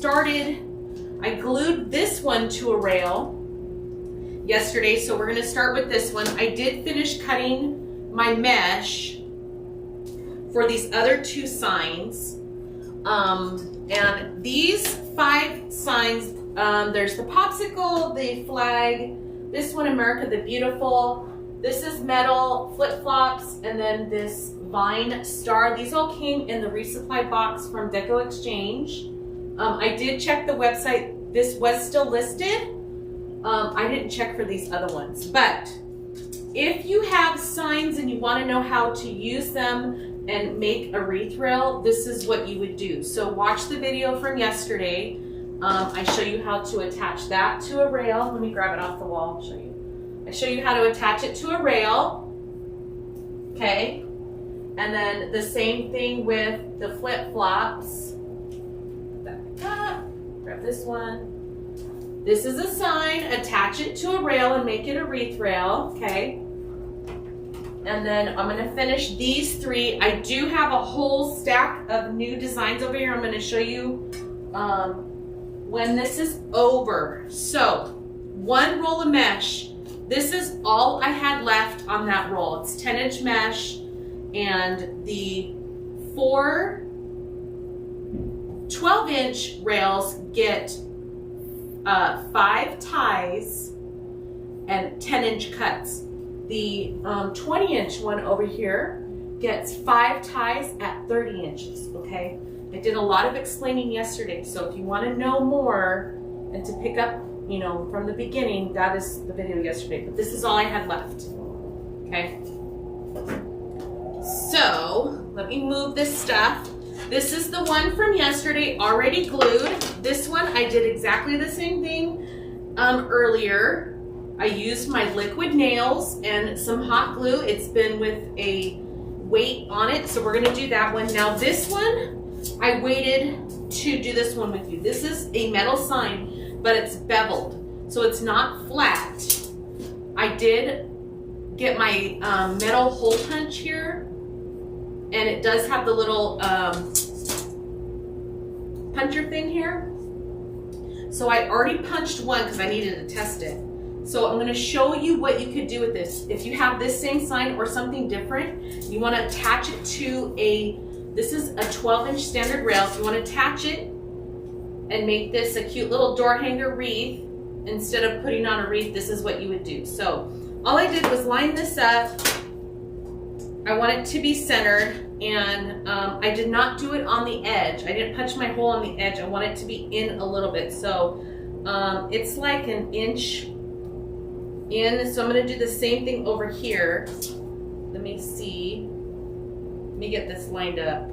I glued this one to a rail yesterday, so we're gonna start with this one. I did finish cutting my mesh for these other 2 signs. And these 5 signs, there's the popsicle, the flag, this one, America the Beautiful, this is metal, flip-flops, and then this vine star. These all came in the resupply box from Deco Exchange. I did check the website. This was still listed. I didn't check for these other ones. But if you have signs and you want to know how to use them and make a wreath rail, this is what you would do. So watch the video from yesterday. I show you how to attach that to a rail. Let me grab it off the wall and show you. I show you how to attach it to a rail. Okay. And then the same thing with the flip-flops. Grab this one. This is a sign. Attach it to a rail and make it a wreath rail. Okay. And then I'm going to finish these 3. I do have a whole stack of new designs over here. I'm going to show you when this is over. So 1 roll of mesh. This is all I had left on that roll. It's 10-inch mesh, and the 4 12-inch rails get 5 ties and 10-inch cuts. The 20-inch one over here gets 5 ties at 30 inches, okay? I did a lot of explaining yesterday, so if you want to know more and to pick up, you know, from the beginning, that is the video yesterday, but this is all I had left, okay? So, let me move this stuff. This is the one from yesterday, already glued. This one, I did exactly the same thing earlier. I used my liquid nails and some hot glue. It's been with a weight on it, so we're gonna do that one. Now this one, I waited to do this one with you. This is a metal sign, but it's beveled, so it's not flat. I did get my metal hole punch here, and it does have the little puncher thing here. So I already punched one because I needed to test it. So I'm going to show you what you could do with this. If you have this same sign or something different, you want to attach it to this is a 12-inch standard rail. If you want to attach it and make this a cute little door hanger wreath, instead of putting on a wreath, this is what you would do. So all I did was line this up. I want it to be centered, and I did not do it on the edge. I didn't punch my hole on the edge. I want it to be in a little bit. So it's like an inch in. So I'm going to do the same thing over here. Let me see. Let me get this lined up.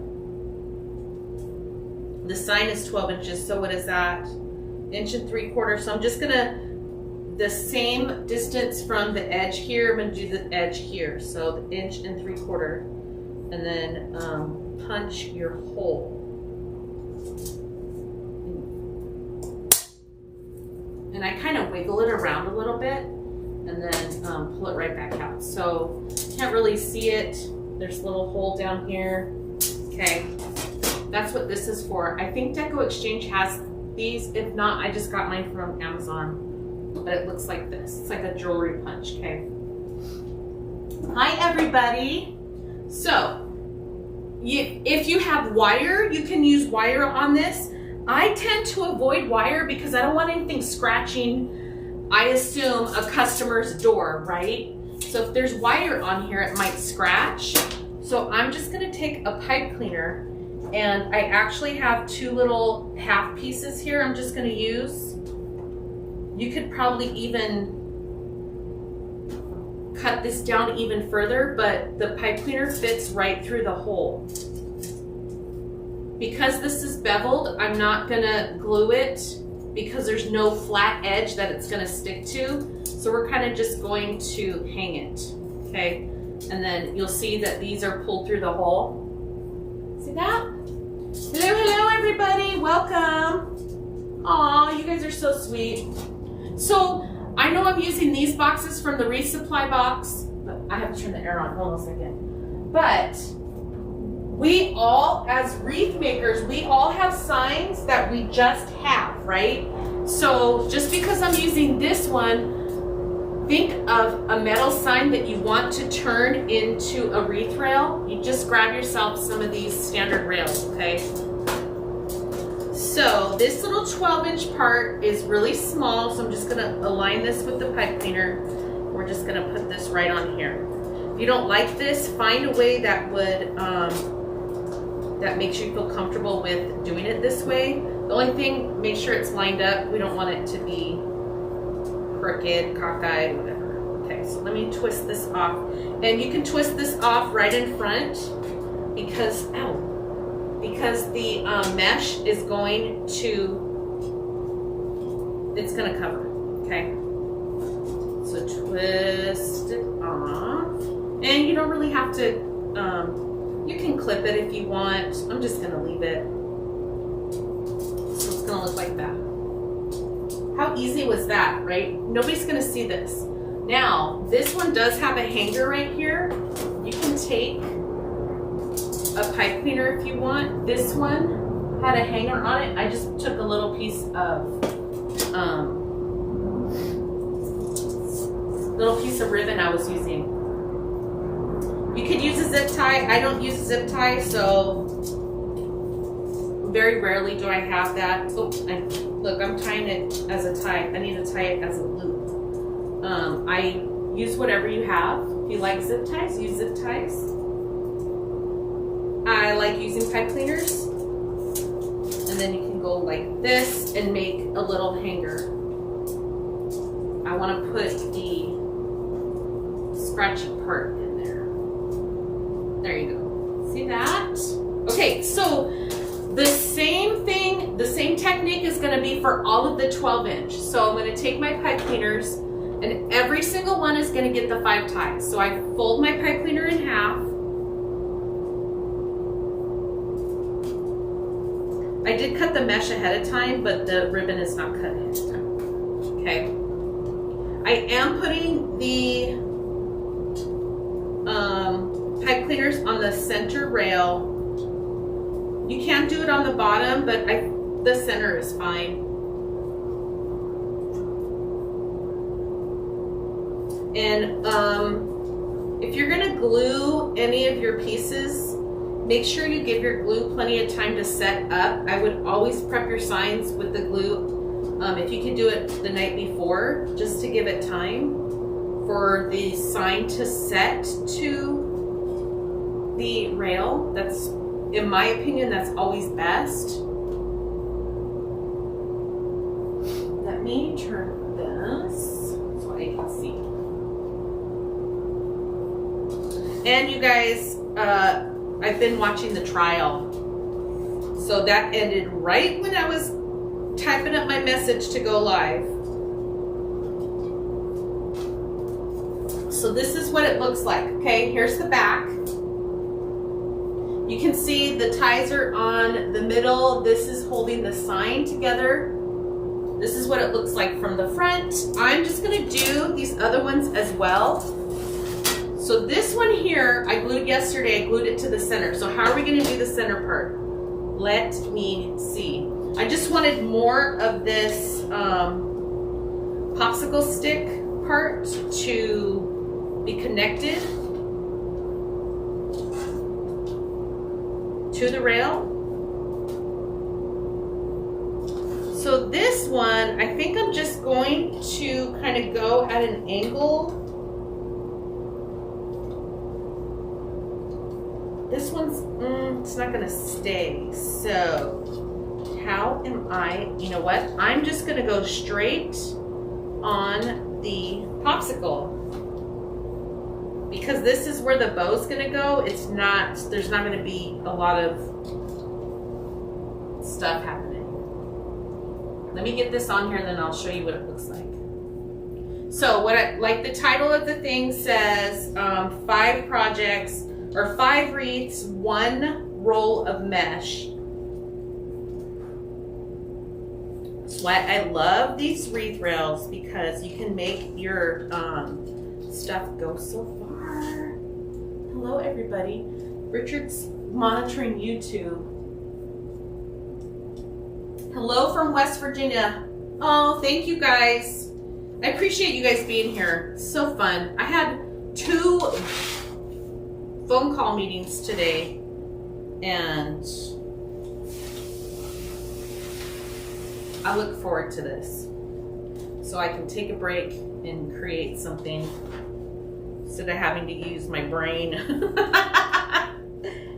The sign is 12 inches. So what is that? 1 3/4 inches. So I'm just going to, the same distance from the edge here, I'm going to do the edge here. So the 1 3/4 inches. And then punch your hole. And I kind of wiggle it around a little bit and then pull it right back out. So can't really see it. There's a little hole down here. Okay, that's what this is for. I think Deco Exchange has these. If not, I just got mine from Amazon. But it looks like this. It's like a jewelry punch, okay? Hi, everybody. So, if you have wire, you can use wire on this. I tend to avoid wire because I don't want anything scratching, I assume, a customer's door, right? So if there's wire on here, it might scratch. So I'm just gonna take a pipe cleaner, and I actually have 2 little half pieces here I'm just gonna use. You could probably even cut this down even further, but the pipe cleaner fits right through the hole. Because this is beveled, I'm not gonna glue it because there's no flat edge that it's gonna stick to. So we're kind of just going to hang it, okay? And then you'll see that these are pulled through the hole. See that? Hello, hello everybody, welcome. Aw, you guys are so sweet. So I know I'm using these boxes from the resupply box, but I have to turn the air on, hold on a second. But we all, as wreath makers, we all have signs that we just have, right? So just because I'm using this one, think of a metal sign that you want to turn into a wreath rail. You just grab yourself some of these standard rails, okay? So this little 12-inch part is really small, so I'm just gonna align this with the pipe cleaner. We're just gonna put this right on here. If you don't like this, find a way that would, that makes you feel comfortable with doing it this way. The only thing, make sure it's lined up. We don't want it to be crooked, cockeyed, whatever. Okay, so let me twist this off. And you can twist this off right in front because, because the mesh is going to, it's gonna cover, okay? So twist it off. And you don't really have to, you can clip it if you want. I'm just gonna leave it. So it's gonna look like that. How easy was that, right? Nobody's gonna see this. Now, this one does have a hanger right here. You can take a pipe cleaner if you want. This one had a hanger on it. I just took a little piece of ribbon I was using. You could use a zip tie. I don't use a zip tie, so very rarely do I have that. Oh, look, I'm tying it as a tie. I need to tie it as a loop. I use whatever you have. If you like zip ties, use zip ties. I like using pipe cleaners. And then you can go like this and make a little hanger. I want to put the scratchy part in there. There you go. See that? Okay, so the same thing, the same technique is going to be for all of the 12-inch. So I'm going to take my pipe cleaners and every single one is going to get the 5 ties. So I fold my pipe cleaner in half. I did cut the mesh ahead of time, but the ribbon is not cut ahead of time. Okay. I am putting the pipe cleaners on the center rail. You can do it on the bottom, but the center is fine. And if you're gonna glue any of your pieces, make sure you give your glue plenty of time to set up. I would always prep your signs with the glue. If you can do it the night before, just to give it time for the sign to set to the rail. That's, in my opinion, that's always best. Let me turn this so I can see. And you guys, I've been watching the trial. So that ended right when I was typing up my message to go live. So this is what it looks like. Okay, here's the back. You can see the ties are on the middle. This is holding the sign together. This is what it looks like from the front. I'm just gonna do these other ones as well. So this one here, I glued yesterday, I glued it to the center. So how are we gonna do the center part? Let me see. I just wanted more of this popsicle stick part to be connected to the rail. So this one, I think I'm just going to kind of go at an angle. This one's, it's not gonna stay. So how am I, you know what? I'm just gonna go straight on the popsicle. Because this is where the bow's gonna go, it's not, there's not gonna be a lot of stuff happening. Let me get this on here and then I'll show you what it looks like. So what like the title of the thing says, 5 projects, or 5 wreaths, 1 roll of mesh. That's why I love these wreath rails, because you can make your stuff go so far. Hello everybody. Richard's monitoring YouTube. Hello from West Virginia. Oh, thank you guys. I appreciate you guys being here. It's so fun. I had 2 phone call meetings today, and I look forward to this. So I can take a break and create something instead of having to use my brain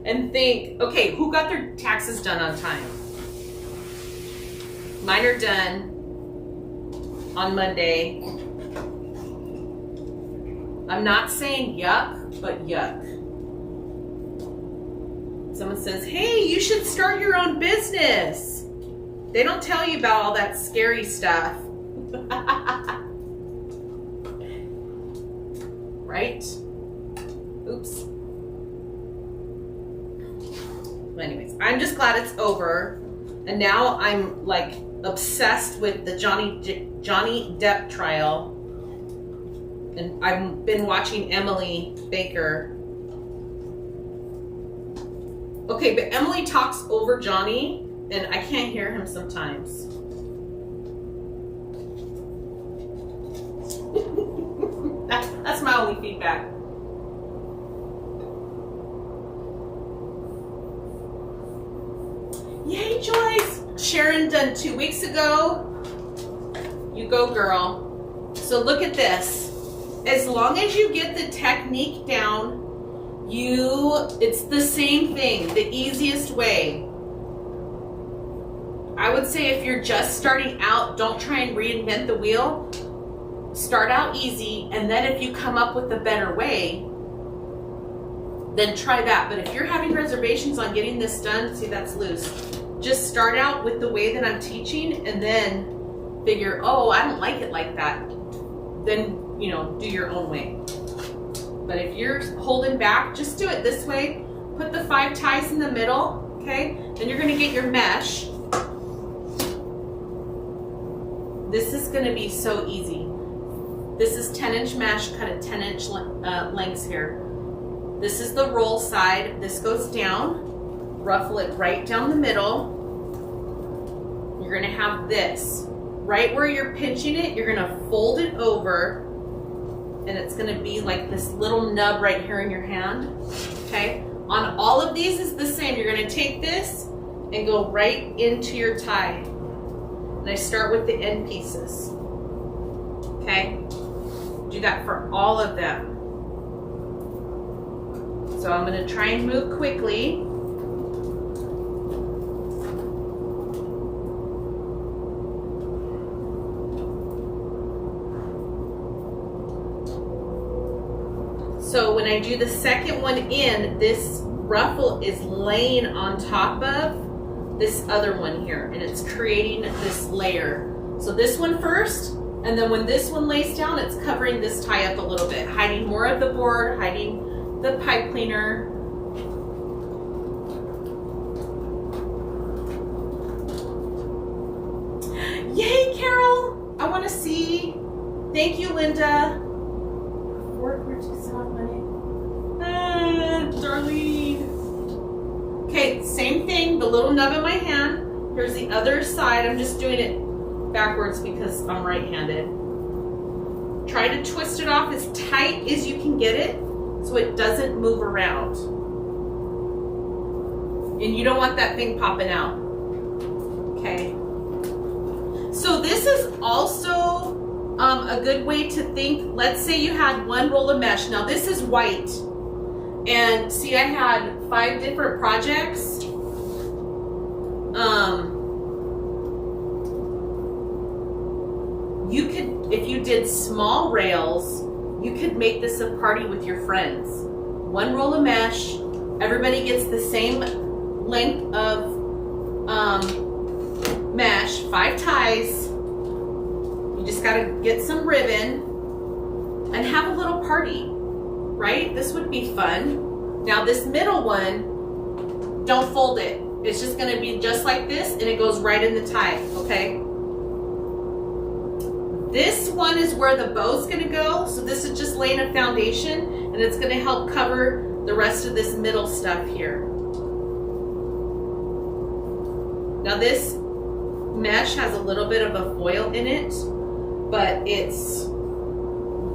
and think, okay, who got their taxes done on time? Mine are done on Monday. I'm not saying yuck, but yuck. Someone says, hey, you should start your own business. They don't tell you about all that scary stuff. Right? Oops. Anyways, I'm just glad it's over. And now I'm like obsessed with the Johnny Depp trial. And I've been watching Emily Baker. Okay, but Emily talks over Johnny, and I can't hear him sometimes. That's my only feedback. Yay, Joyce! Sharon done 2 weeks ago. You go, girl. So look at this. As long as you get the technique down, it's the same thing, the easiest way. I would say if you're just starting out, don't try and reinvent the wheel. Start out easy, and then if you come up with a better way, then try that. But if you're having reservations on getting this done, see, that's loose. Just start out with the way that I'm teaching, and then figure, oh, I don't like it like that. Then, do your own way. But if you're holding back, just do it this way. Put the 5 ties in the middle, okay? Then you're gonna get your mesh. This is gonna be so easy. This is 10-inch mesh, cut at 10-inch lengths here. This is the roll side. This goes down. Ruffle it right down the middle. You're gonna have this. Right where you're pinching it, you're gonna fold it over, and it's gonna be like this little nub right here in your hand, okay? On all of these is the same. You're gonna take this and go right into your tie. And I start with the end pieces, okay? Do that for all of them. So I'm gonna try and move quickly. So when I do the second one in, this ruffle is laying on top of this other one here, and it's creating this layer. So this one first, and then when this one lays down, it's covering this tie up a little bit, hiding more of the board, hiding the pipe cleaner. Yay, Carol! I want to see. Thank you, Linda. Darlene. Okay, same thing, the little nub in my hand. Here's the other side. I'm just doing it backwards because I'm right-handed. Try to twist it off as tight as you can get it so it doesn't move around. And you don't want that thing popping out. Okay. So this is also a good way to think. Let's say you had one roll of mesh. Now this is white. And see, I had 5 different projects. You could, if you did small rails, you could make this a party with your friends. 1 roll of mesh, everybody gets the same length of mesh, 5 ties. You just gotta get some ribbon and have a little party, right? This would be fun. Now this middle one, don't fold it. It's just gonna be just like this, and it goes right in the tie, okay? This one is where the bow's gonna go, so this is just laying a foundation, and it's gonna help cover the rest of this middle stuff here. Now this mesh has a little bit of a foil in it, but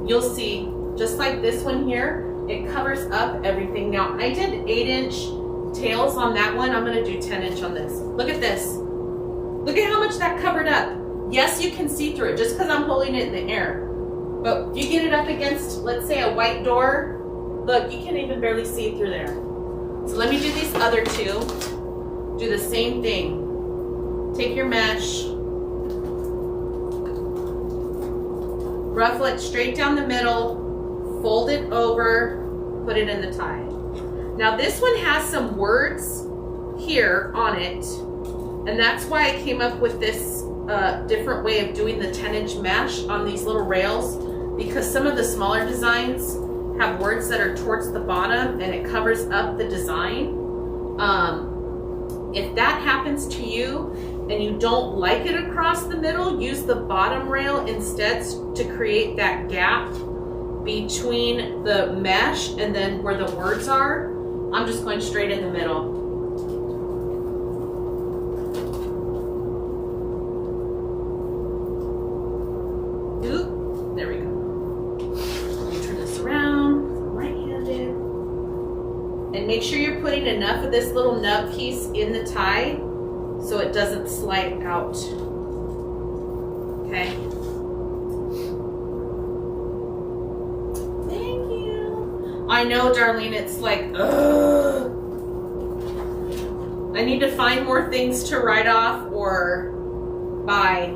you'll see, just like this one here, it covers up everything. Now I did 8-inch tails on that one. I'm gonna do 10-inch on this. Look at this. Look at how much that covered up. Yes, you can see through it just because I'm holding it in the air. But if you get it up against, let's say, a white door, look, you can't even barely see through there. So let me do these other two. Do the same thing. Take your mesh, ruffle it straight down the middle, fold it over, put it in the tie. Now this one has some words here on it, and that's why I came up with this different way of doing the 10-inch mesh on these little rails, because some of the smaller designs have words that are towards the bottom and it covers up the design. If that happens to you and you don't like it across the middle, use the bottom rail instead to create that gap between the mesh and then where the words are. I'm just going straight in the middle. Oop, there we go. Let me turn this around, I'm right-handed. And make sure you're putting enough of this little nub piece in the tie so it doesn't slide out. Okay. Thank you. I know, Darlene, it's like, ugh. I need to find more things to write off or buy.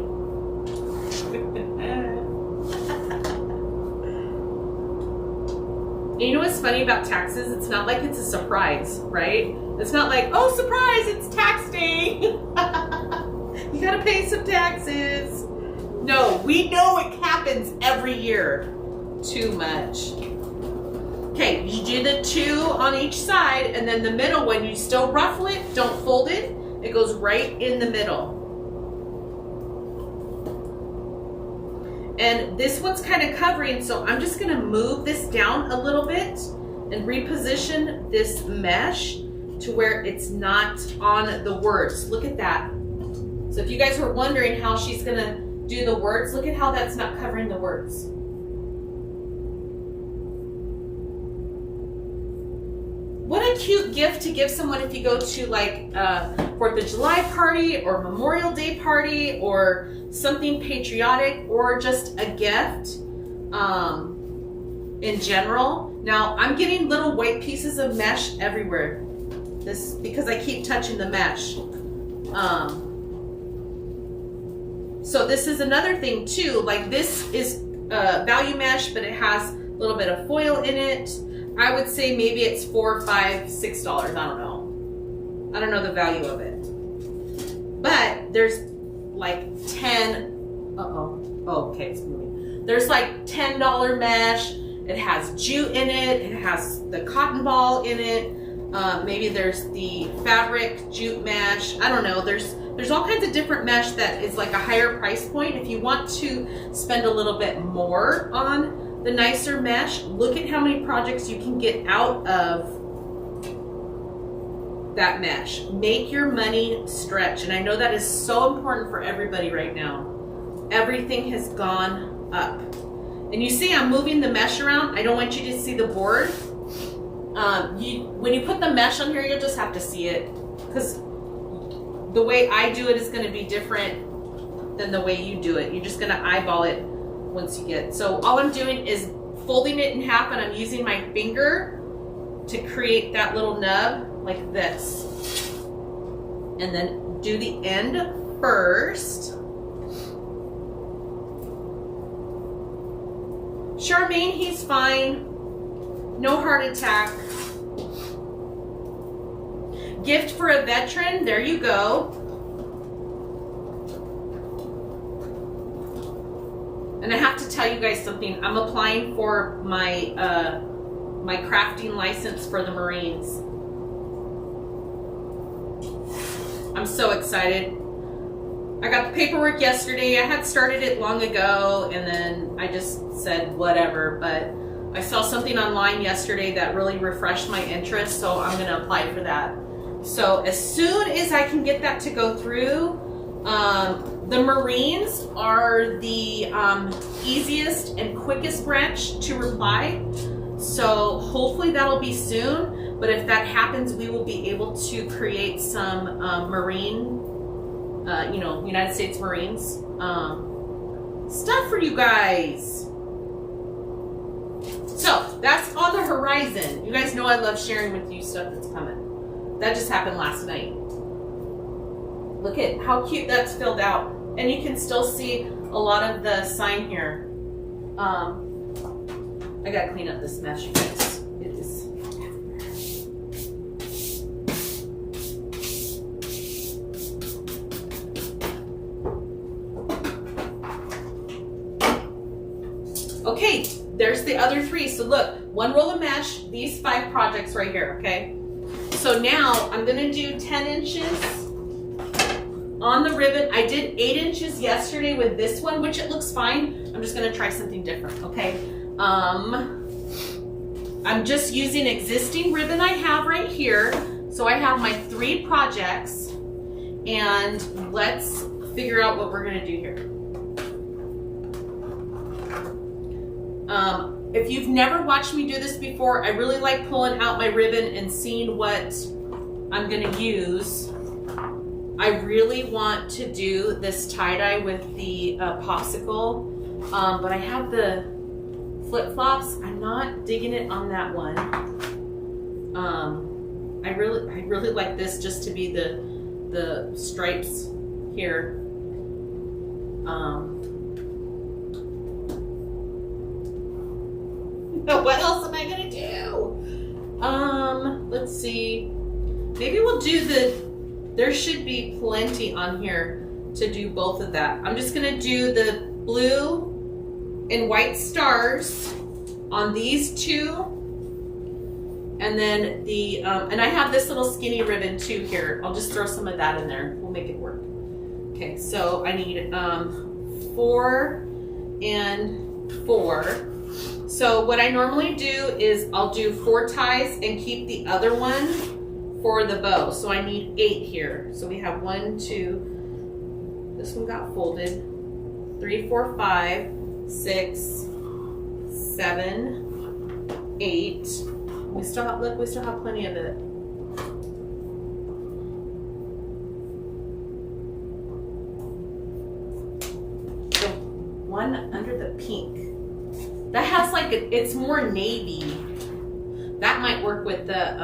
You know what's funny about taxes? It's not like it's a surprise, right? It's not like, oh, surprise, it's tax day. You gotta pay some taxes. No, we know it happens every year. Too much. Okay, you do the 2 on each side, and then the middle one, you still ruffle it, don't fold it. It goes right in the middle. And this one's kind of covering, so I'm just gonna move this down a little bit and reposition this mesh to where it's not on the words. Look at that. So if you guys were wondering how she's gonna do the words, look at how that's not covering the words. What a cute gift to give someone if you go to like a 4th of July party or Memorial Day party or something patriotic, or just a gift in general. Now I'm getting little white pieces of mesh everywhere. This because I keep touching the mesh. So this is another thing too. Like this is value mesh, but it has a little bit of foil in it. I would say maybe it's $4, $5, $6. I don't know. I don't know the value of it. But there's like 10. Oh, okay, it's moving. There's like $10 mesh. It has jute in it. It has the cotton ball in it. Maybe there's the fabric jute mesh. I don't know. There's all kinds of different mesh that is like a higher price point. If you want to spend a little bit more on the nicer mesh, look at how many projects you can get out of that mesh. Make your money stretch. And I know that is so important for everybody right now. Everything has gone up. And you see I'm moving the mesh around. I don't want you to see the board. When you put the mesh on here, you'll just have to see it, because the way I do it is going to be different than the way you do it. You're just going to eyeball it once you get it. So all I'm doing is folding it in half, and I'm using my finger to create that little nub like this. And then do the end first. Charmaine, he's fine. No heart attack. Gift for a veteran, there you go. And I have to tell you guys something. I'm applying for my my crafting license for the Marines. I'm so excited. I got the paperwork yesterday. I had started it long ago, and then I just said whatever, but I saw something online yesterday that really refreshed my interest, so I'm going to apply for that. So as soon as I can get that to go through, the Marines are the easiest and quickest branch to reply. So hopefully that'll be soon. But if that happens, we will be able to create some Marine, United States Marines stuff for you guys. So that's on the horizon. You guys know I love sharing with you stuff that's coming. That just happened last night. Look at how cute that's filled out. And you can still see a lot of the sign here. I gotta clean up this mess, you guys. It is. Okay, there's the other 3. So look, 1 roll of mesh, these 5 projects right here, okay? So now I'm gonna do 10 inches on the ribbon. I did 8 inches yesterday with this one, which it looks fine. I'm just gonna try something different, okay? I'm just using existing ribbon I have right here. So I have my 3 projects, and let's figure out what we're gonna do here. If you've never watched me do this before, I really like pulling out my ribbon and seeing what I'm gonna use. I really want to do this tie-dye with the popsicle, but I have the flip-flops. I'm not digging it on that one. I really like this just to be the stripes here. What else am I gonna do? Let's see. Maybe we'll do there should be plenty on here to do both of that. I'm just gonna do the blue and white stars on these 2. And then and I have this little skinny ribbon too here. I'll just throw some of that in there. We'll make it work. Okay, so I need 4 and 4. So what I normally do is I'll do 4 ties and keep the other one for the bow. So I need 8 here. So we have 1, 2, this one got folded, 3, 4, 5, 6, 7, 8. We still have plenty of it. So 1 under the pink. That has like it's more navy. That might work with the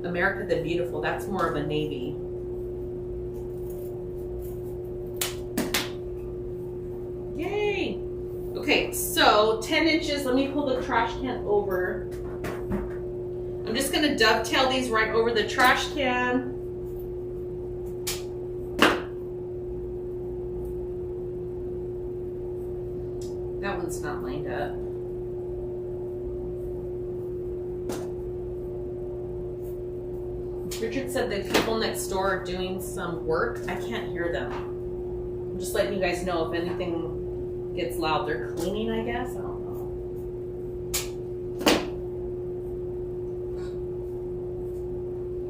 America the Beautiful. That's more of a navy. Yay! Okay, so 10 inches. Let me pull the trash can over. I'm just gonna dovetail these right over the trash can. That one's not lined up. Richard said the people next door are doing some work. I can't hear them. I'm just letting you guys know if anything gets loud. They're cleaning, I guess. I don't know.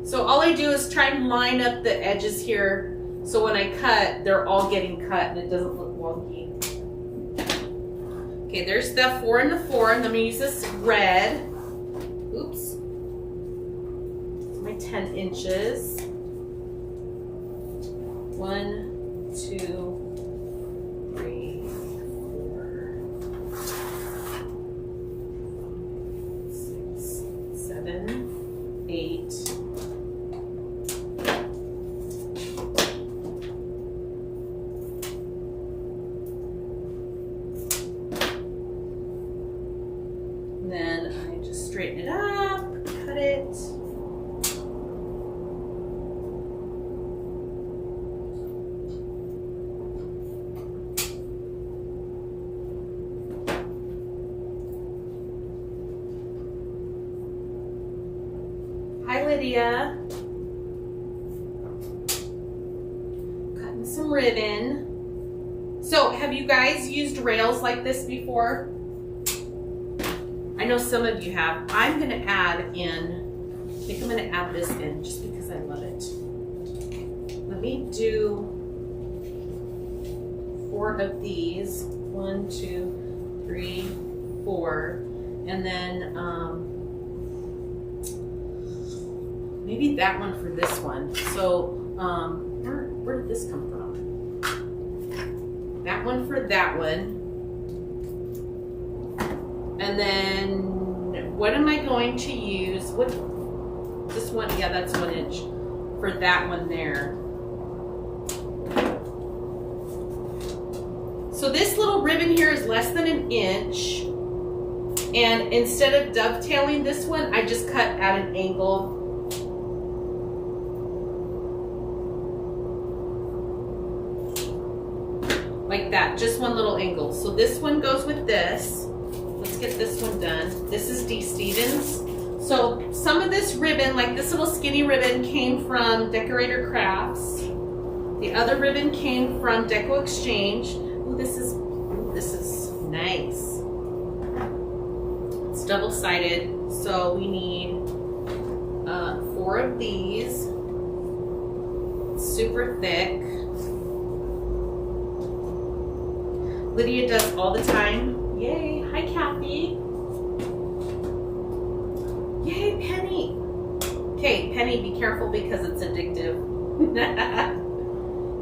So all I do is try and line up the edges here so when I cut, they're all getting cut and it doesn't look wonky. Okay, there's the 4 and the 4, and I'm gonna use this red. Oops. My 10 inches. 1, 2, 3, 4, 6, 7, 8. Then I just straighten it up, cut it. Hi, Lydia. Cutting some ribbon. So, have you guys used rails like this before? I know some of you have. I'm going to add in, I think I'm going to add this in just because I love it. Let me do 4 of these. 1, 2, 3, 4. And then maybe that one for this one. So where did this come from? That one for that one. And then what am I going to use? What, this one? Yeah, that's 1 inch for that one there. So this little ribbon here is less than 1 inch. And instead of dovetailing this one, I just cut at an angle. Like that, just one little angle. So this one goes with this. Let's get this one done. This is D. Stevens. So some of this ribbon, like this little skinny ribbon, came from Decorator Crafts. The other ribbon came from Deco Exchange. Ooh, this is nice. It's double-sided, so we need 4 of these. Super thick. Lydia does all the time. Yay! Hi, Kathy. Yay, Penny. Okay, Penny, be careful because it's addictive.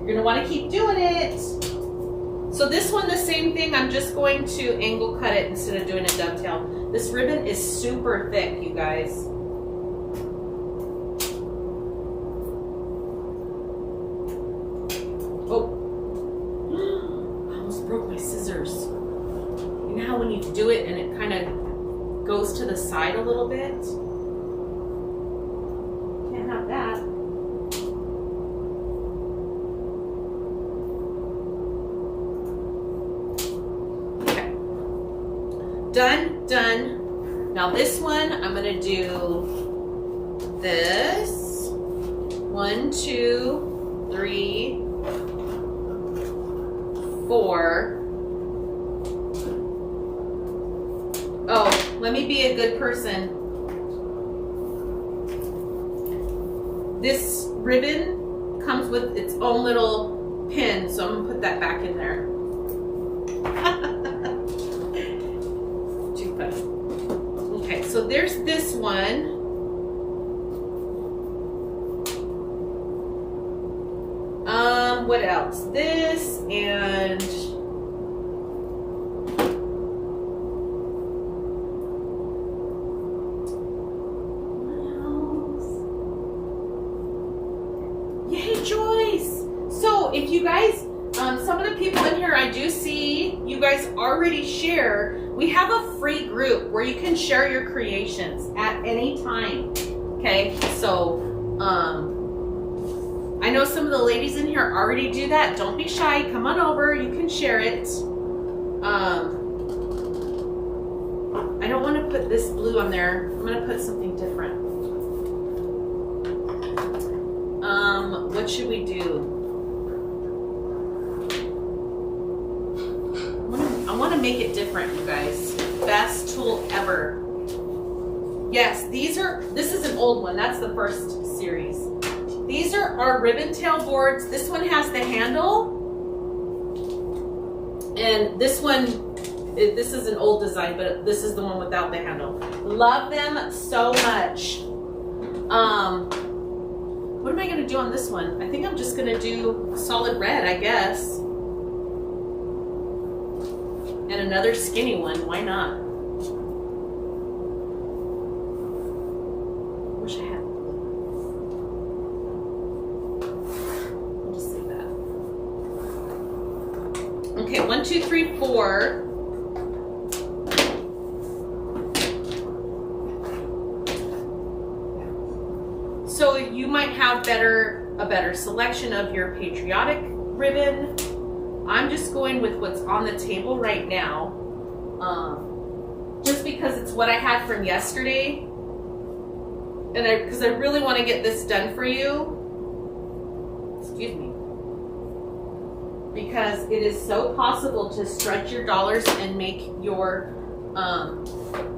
You're gonna want to keep doing it. So this one, the same thing. I'm just going to angle cut it instead of doing a dovetail. This ribbon is super thick, you guys. Oh, I almost broke my scissors. You know how when you do it and it kind of goes to the side a little bit? Can't have that. Done. Now this one, I'm gonna do this. 1, 2, 3, 4. Oh, let me be a good person. This ribbon comes with its own little pin, so I'm gonna put that back in there. Okay, so there's this one. What else? This and what else? Yay, Joyce! So if you guys, some of the people in here, I do see you guys already share. We have a free group where you can share your creations at any time. Okay, so I know some of the ladies in here already do that. Don't be shy. Come on over. You can share it. I don't want to put this blue on there. I'm going to put something different. What should we do? I want to make it different, you guys. Best tool ever. Yes, this is an old one. That's the first series. These are our ribbon tail boards. This one has the handle. And this one, this is an old design, but this is the one without the handle. Love them so much. What am I going to do on this one? I think I'm just going to do solid red, I guess. And another skinny one. Why not? Wish I had. I'll just say that. Okay, 1, 2, 3, 4. So you might have a better selection of your patriotic ribbon. I'm just going with what's on the table right now, just because it's what I had from yesterday, and because I really want to get this done for you. Excuse me. Because it is so possible to stretch your dollars and make your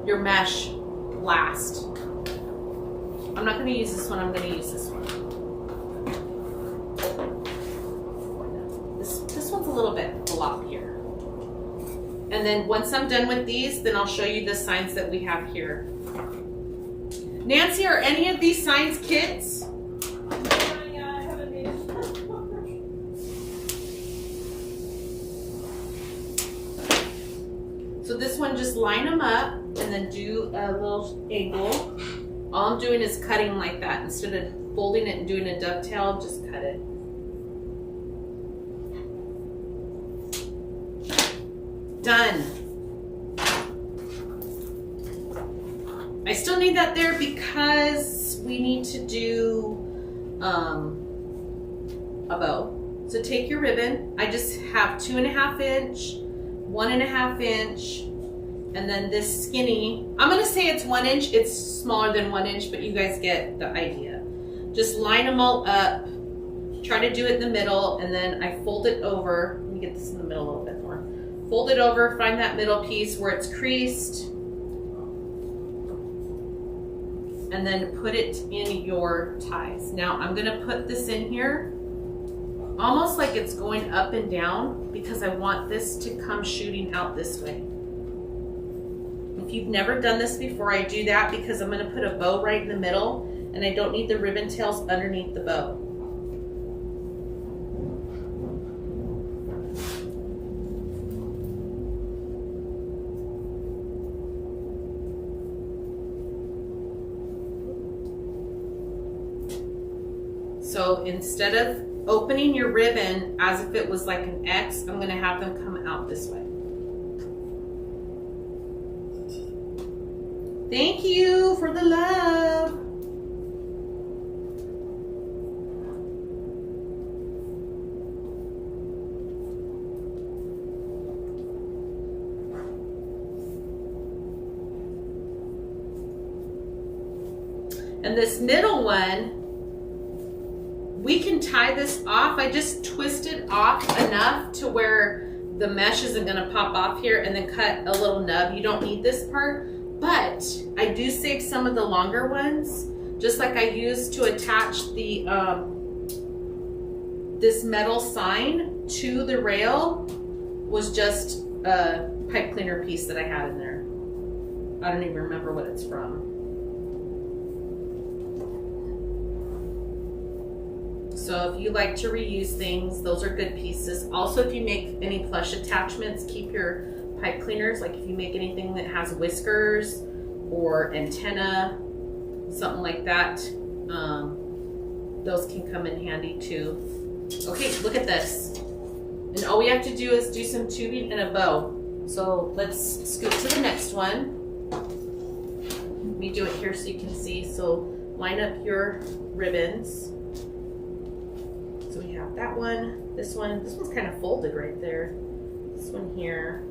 your mesh last. I'm not going to use this one, I'm going to use this one. This one's a little bit floppier. And then once I'm done with these, then I'll show you the signs that we have here. Nancy, are any of these signs kits? Yeah, I haven't made it. So this one, just line them up and then do a little angle. All I'm doing is cutting like that. Instead of folding it and doing a dovetail, just cut it. Done. I still need that there because we need to do a bow. So take your ribbon. I just have 2.5 inch, 1.5 inch, and then this skinny. I'm gonna say it's 1 inch. It's smaller than 1 inch, but you guys get the idea. Just line them all up. Try to do it in the middle, and then I fold it over. Let me get this in the middle a little bit more. Fold it over, find that middle piece where it's creased, and then put it in your ties. Now I'm gonna put this in here, almost like it's going up and down, because I want this to come shooting out this way. If you've never done this before, I do that because I'm gonna put a bow right in the middle, and I don't need the ribbon tails underneath the bow. So instead of opening your ribbon as if it was like an X, I'm going to have them come out this way. Thank you for the love. And this middle one, we can tie this off. I just twist it off enough to where the mesh isn't gonna pop off here, and then cut a little nub. You don't need this part, but I do save some of the longer ones, just like I used to attach the this metal sign to the rail, was just a pipe cleaner piece that I had in there. I don't even remember what it's from. So if you like to reuse things, those are good pieces. Also, if you make any plush attachments, keep your pipe cleaners. Like if you make anything that has whiskers or antenna, something like that, those can come in handy too. Okay, look at this. And all we have to do is do some tubing and a bow. So let's scoot to the next one. Let me do it here so you can see. So line up your ribbons. So we have that one, this one's kind of folded right there. This one here.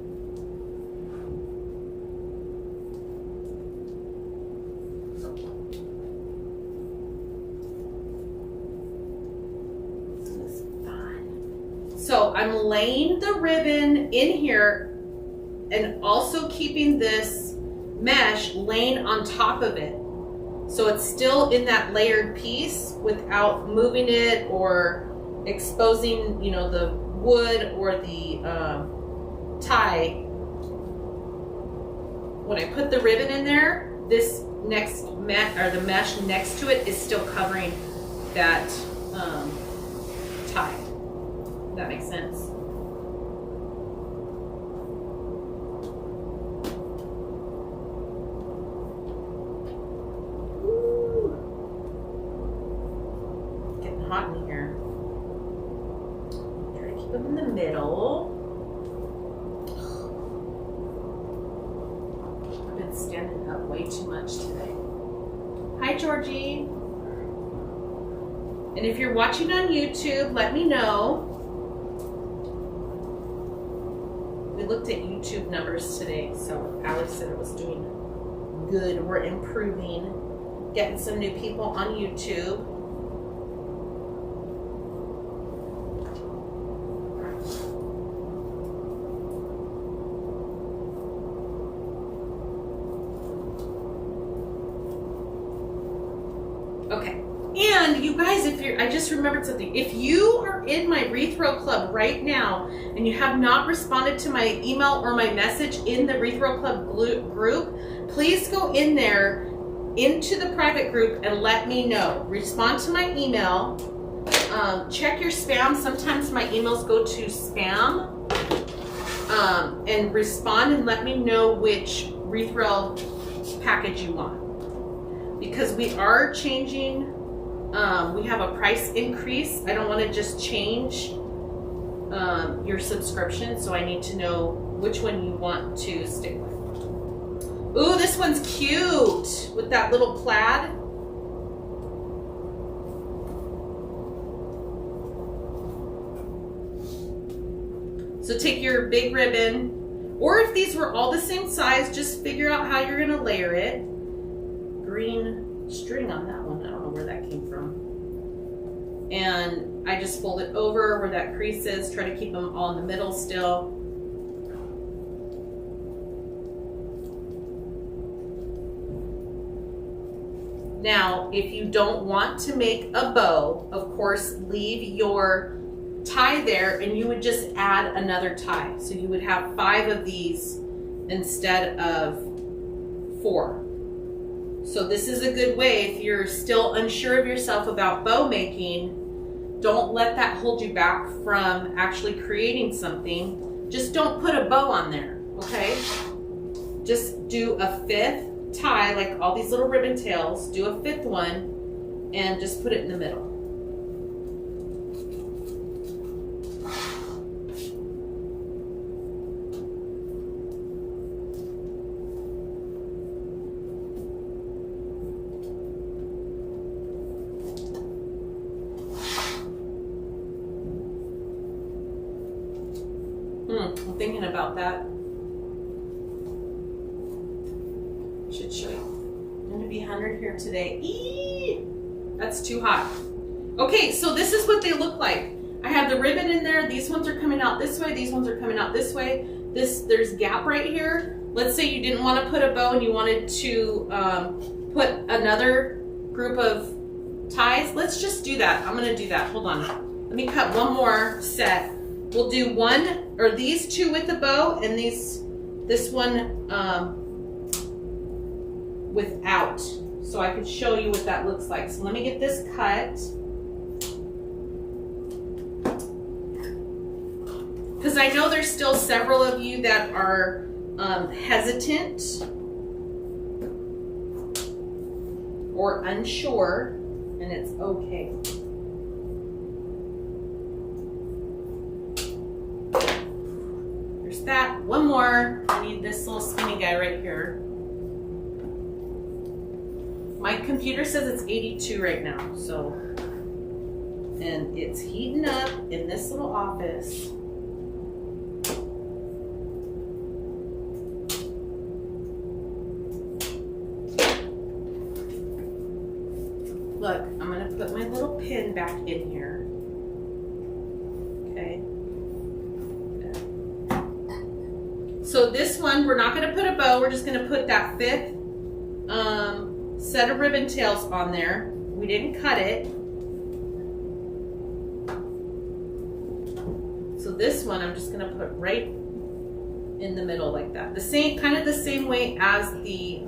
This is fun. So I'm laying the ribbon in here and also keeping this mesh laying on top of it. So it's still in that layered piece without moving it or exposing, you know, the wood or the tie. When I put the ribbon in there, this next the mesh next to it is still covering that tie. If that makes sense. Hot in here. Try to keep them in the middle. I've been standing up way too much today. Hi, Georgie. And if you're watching on YouTube, let me know. We looked at YouTube numbers today, so Alex said it was doing good. We're improving, getting some new people on YouTube. guys, I just remembered something. If you are in my Wreath Row Club right now and you have not responded to my email or my message in the Wreath Row Club group, please go in there into the private group and let me know. Respond to my email. Check your spam. Sometimes my emails go to spam. And respond and let me know which Wreath Row package you want. Because we are changing. We have a price increase. I don't want to just change your subscription, so I need to know which one you want to stick with. Ooh, this one's cute with that little plaid. So take your big ribbon, or if these were all the same size, just figure out how you're gonna layer it. Green string on that one. I don't know where that came from. And I just fold it over where that crease is, try to keep them all in the middle still. Now, if you don't want to make a bow, of course, leave your tie there and you would just add another tie. So you would have 5 of these instead of 4. So this is a good way if you're still unsure of yourself about bow making. Don't let that hold you back from actually creating something. Just don't put a bow on there, okay? Just do a 5th tie, like all these little ribbon tails. Do a 5th one and just put it in the middle. I'm thinking about that. Should show you. I'm gonna be 100 here today. Eee! That's too hot. Okay, so this is what they look like. I have the ribbon in there. These ones are coming out this way. These ones are coming out this way. There's gap right here. Let's say you didn't want to put a bow and you wanted to put another group of ties. Let's just do that. I'm gonna do that. Hold on. Let me cut one more set. We'll do one, or these 2 with the bow, and this one without. So I could show you what that looks like. So let me get this cut. Because I know there's still several of you that are hesitant or unsure, and it's okay. That one more. I need this little skinny guy right here. My computer says it's 82 right now, so, and it's heating up in this little office. Look, I'm gonna put my little pin back in here. Okay. So this one, we're not going to put a bow. We're just going to put that 5th set of ribbon tails on there. We didn't cut it. So this one, I'm just going to put right in the middle like that. The same, kind of the same way as the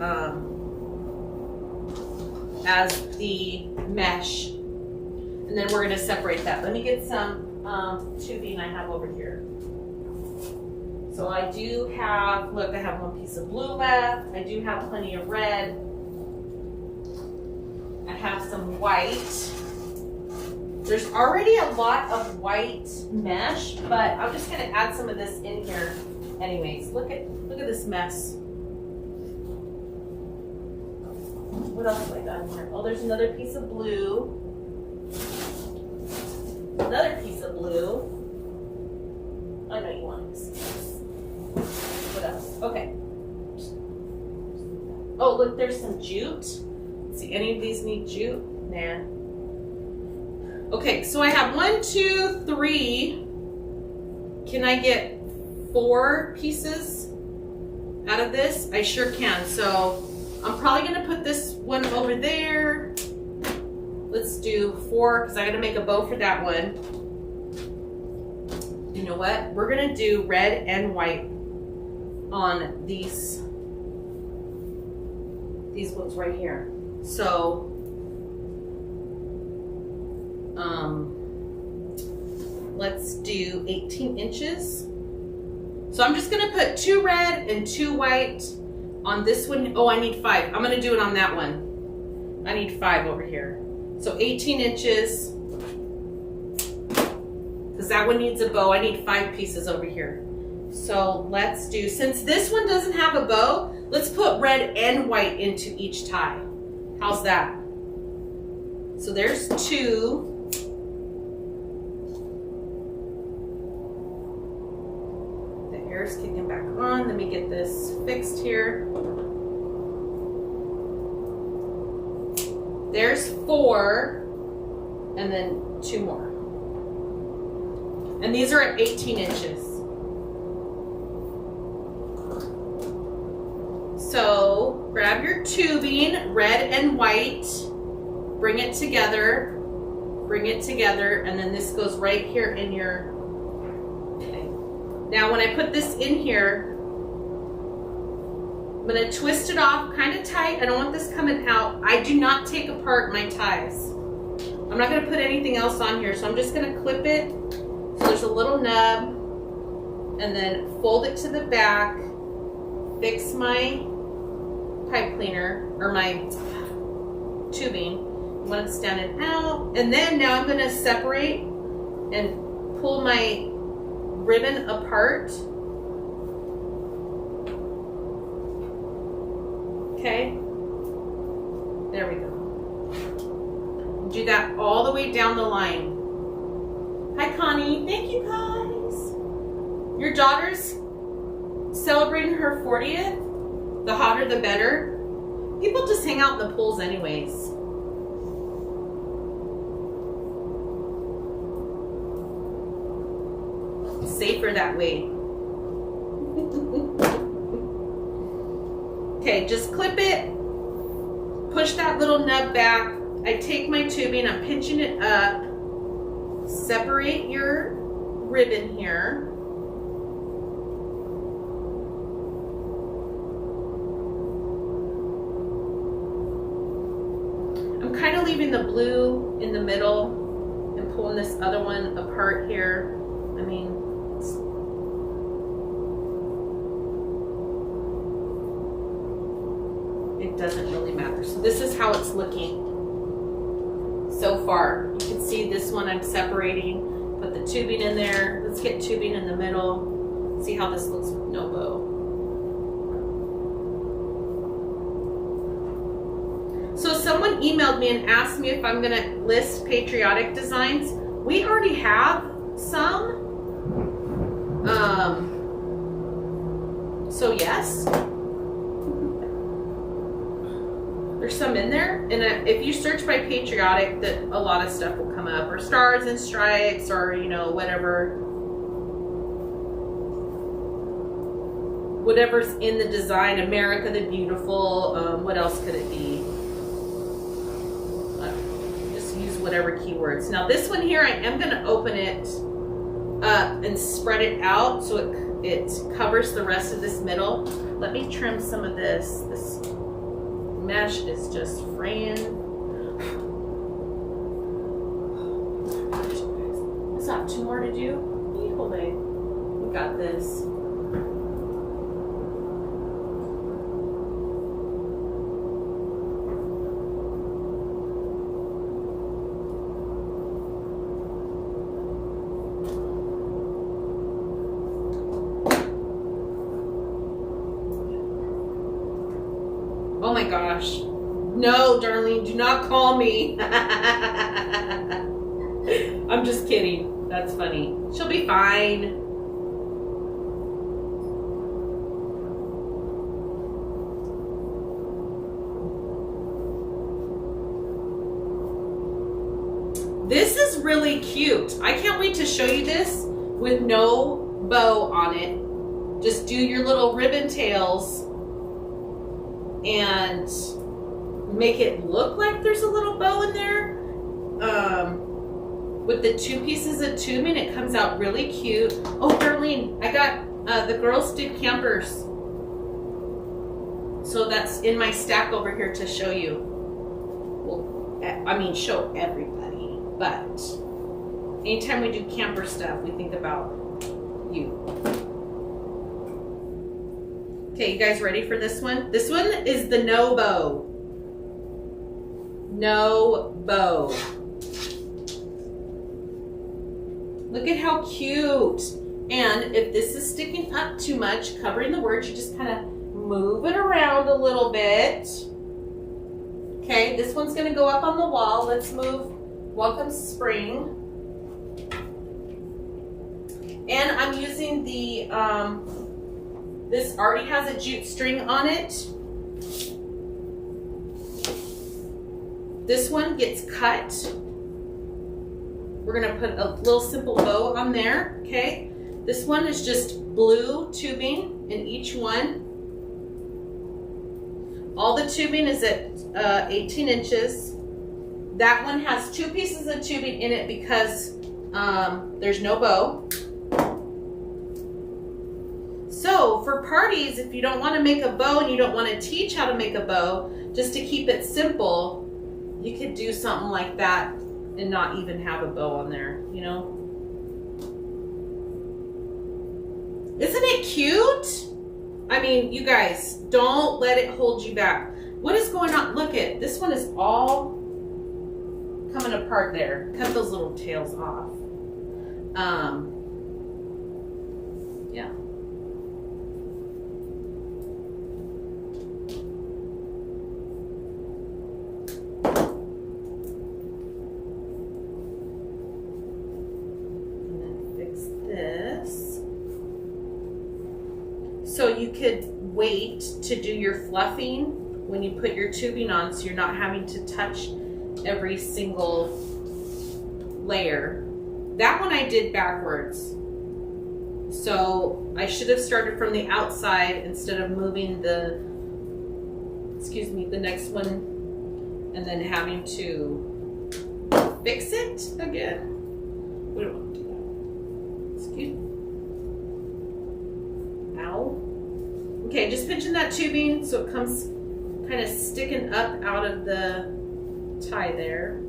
mesh. And then we're going to separate that. Let me get some tubing I have over here. So I do have, look, I have one piece of blue left. I do have plenty of red. I have some white. There's already a lot of white mesh, but I'm just gonna add some of this in here anyways. Look at this mess. What else have I done here? Oh, there's another piece of blue. Another piece of blue. I know you want this. What else? Okay. Oh, look, there's some jute. See, any of these need jute? Nah. Okay, so I have 1, 2, 3. Can I get 4 pieces out of this? I sure can. So I'm probably gonna put this one over there. Let's do 4 because I got to make a bow for that one. You know what? We're going to do red and white on these ones right here. So, let's do 18 inches. So I'm just going to put 2 red and 2 white on this one. Oh, I need 5. I'm going to do it on that one. I need 5 over here. So 18 inches, because that one needs a bow. I need 5 pieces over here. So let's do, since this one doesn't have a bow, let's put red and white into each tie. How's that? So there's 2. The hair's kicking back on. Let me get this fixed here. There's 4, and then 2 more. And these are at 18 inches. So grab your tubing, red and white, bring it together, and then this goes right here in your, okay. Now when I put this in here, I'm gonna twist it off kind of tight. I don't want this coming out. I do not take apart my ties. I'm not gonna put anything else on here, so I'm just gonna clip it. So there's a little nub, and then fold it to the back, fix my pipe cleaner, or my tubing when it's standing out. And then now I'm gonna separate and pull my ribbon apart. Okay, there we go. Do that all the way down the line. Hi Connie, thank you guys. Your daughter's celebrating her 40th. The hotter the better. People just hang out in the pools anyways. It's safer that way. Okay, just clip it, push that little nub back. I take my tubing, I'm pinching it up, separate your ribbon here. I'm kind of leaving the blue in the middle and pulling this other one apart here. I mean, it doesn't really matter. So this is how it's looking so far. You can see this one I'm separating. Put the tubing in there. Let's get tubing in the middle. See how this looks with no bow. So someone emailed me and asked me if I'm gonna list patriotic designs. We already have some. So yes. There's some in there, and if you search by patriotic, that a lot of stuff will come up, or stars and stripes, or you know, whatever's in the design. America the Beautiful. What else could it be? Just use whatever keywords. Now this one here, I am going to open it up and spread it out so it covers the rest of this middle. Let me trim some of this. This mesh is just fraying. Is that 2 more to do? Hold on. We got this. Oh my gosh. No, darling, do not call me. I'm just kidding. That's funny. She'll be fine. This is really cute. I can't wait to show you this with no bow on it. Just do your little ribbon tails and make it look like there's a little bow in there, with the 2 pieces of tubing, it comes out really cute. Oh, Darlene, I got the girls did campers. So that's in my stack over here to show you. Well, I mean, show everybody, but anytime we do camper stuff, we think about you. Okay, you guys ready for this one? This one is the no bow. No bow. Look at how cute. And if this is sticking up too much, covering the words, you just kind of move it around a little bit. Okay, this one's gonna go up on the wall. Let's move Welcome Spring. And I'm using the, this already has a jute string on it. This one gets cut. We're gonna put a little simple bow on there, okay? This one is just blue tubing in each one. All the tubing is at 18 inches. That one has 2 pieces of tubing in it because there's no bow. So for parties, if you don't want to make a bow and you don't want to teach how to make a bow, just to keep it simple, you could do something like that and not even have a bow on there, you know? Isn't it cute? I mean, you guys, don't let it hold you back. What is going on? Look at, this one is all coming apart there. Cut those little tails off. Yeah. This. So you could wait to do your fluffing when you put your tubing on, so you're not having to touch every single layer. That one I did backwards. So I should have started from the outside instead of moving the, the next one and then having to fix it again. We don't want to do that. Ow. Okay, just pinching that tubing so it comes kind of sticking up out of the tie there.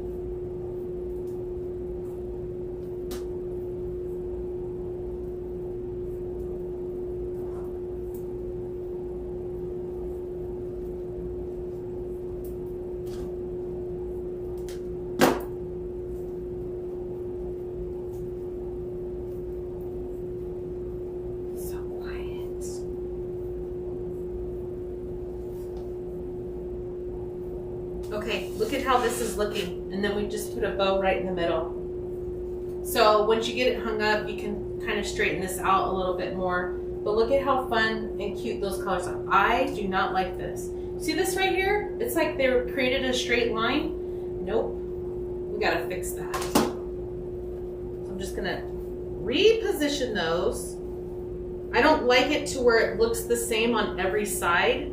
Okay, look at how this is looking, and then we just put a bow right in the middle. So once you get it hung up, you can kind of straighten this out a little bit more. But look at how fun and cute those colors are. I do not like this. See this right here? It's like they created a straight line. Nope, we gotta fix that. So I'm just gonna reposition those. I don't like it to where it looks the same on every side.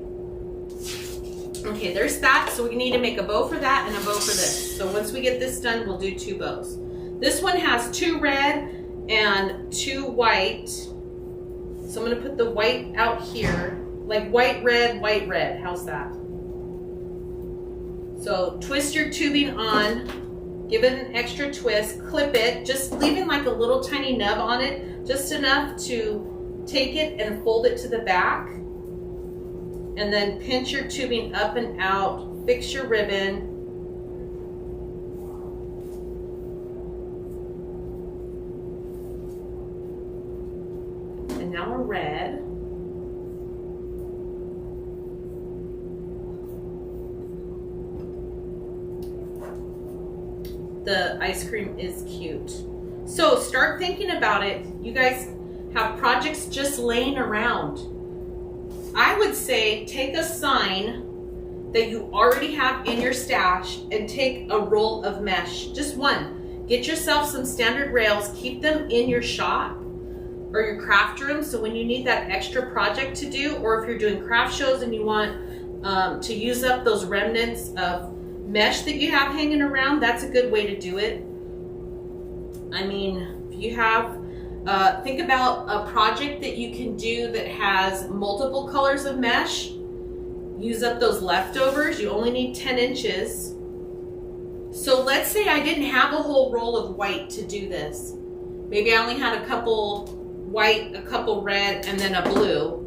Okay, there's that. So we need to make a bow for that and a bow for this. So once we get this done, we'll do 2 bows. This one has 2 red and 2 white. So I'm gonna put the white out here, like white, red, how's that? So twist your tubing on, give it an extra twist, clip it, just leaving like a little tiny nub on it, just enough to take it and fold it to the back. And then pinch your tubing up and out, fix your ribbon. And now we're red. The ice cream is cute. So start thinking about it. You guys have projects just laying around. I would say take a sign that you already have in your stash and take a roll of mesh, just one. Get yourself some standard rails, keep them in your shop or your craft room, so when you need that extra project to do, or if you're doing craft shows and you want to use up those remnants of mesh that you have hanging around, that's a good way to do it. I mean, if you have, think about a project that you can do that has multiple colors of mesh. Use up those leftovers. You only need 10 inches. So let's say I didn't have a whole roll of white to do this. Maybe I only had a couple white, a couple red, and then a blue.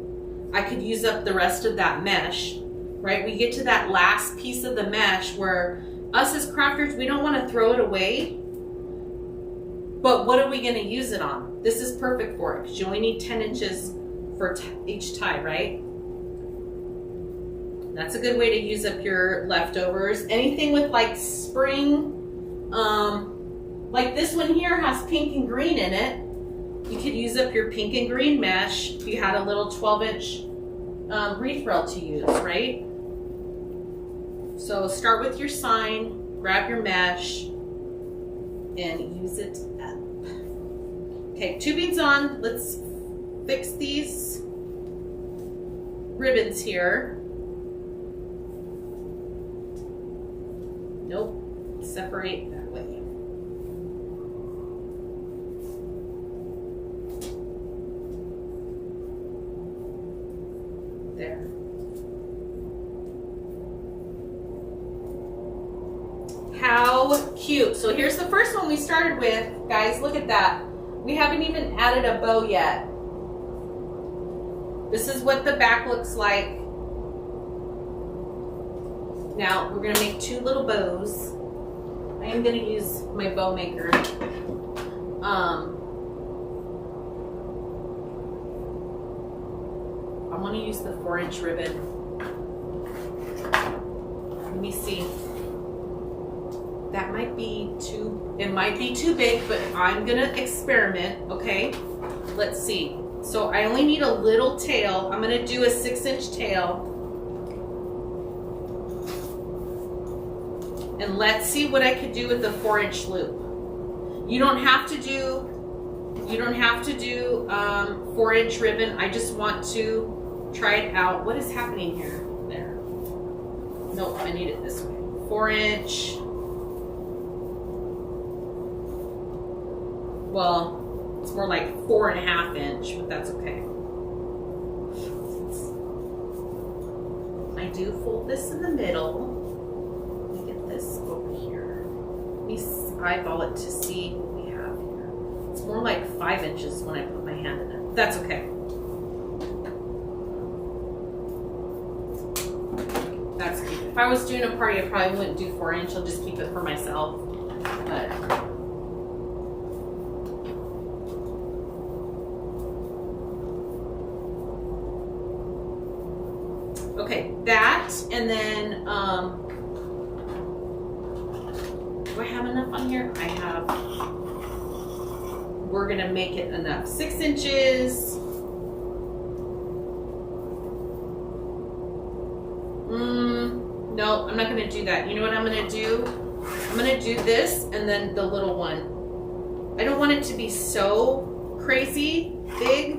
I could use up the rest of that mesh, right? We get to that last piece of the mesh where us as crafters, we don't want to throw it away. But what are we going to use it on? This is perfect for it because you only need 10 inches for each tie, right? That's a good way to use up your leftovers. Anything with like spring, like this one here has pink and green in it. You could use up your pink and green mesh if you had a little 12-inch wreath rail to use, right? So start with your sign, grab your mesh, and use it up. Okay, tubing's on. Let's fix these ribbons here. Nope, separate that way. There. How cute. So here's the first one we started with. Guys, look at that. We haven't even added a bow yet. This is what the back looks like. Now we're going to make 2 little bows. I am going to use my bow maker. I want to use the 4-inch ribbon. Let me see. That might be too, it might be too big, but I'm going to experiment, okay? Let's see. So I only need a little tail. I'm going to do a 6-inch tail. And let's see what I could do with the 4-inch loop. You don't have to do 4-inch ribbon. I just want to try it out. What is happening here? There. Nope, I need it this way. 4-inch. Well, it's more like 4.5 inch, but that's okay. I do fold this in the middle. This over here. Let me eyeball it to see what we have here. It's more like 5 inches when I put my hand in it. That's okay. That's cute. If I was doing a party, I probably wouldn't do 4-inch. I'll just keep it for myself. But okay, that, and then do I have enough on here? I have. We're gonna make it enough. 6 inches. No, I'm not gonna do that. You know what I'm gonna do? I'm gonna do this and then the little one. I don't want it to be so crazy big.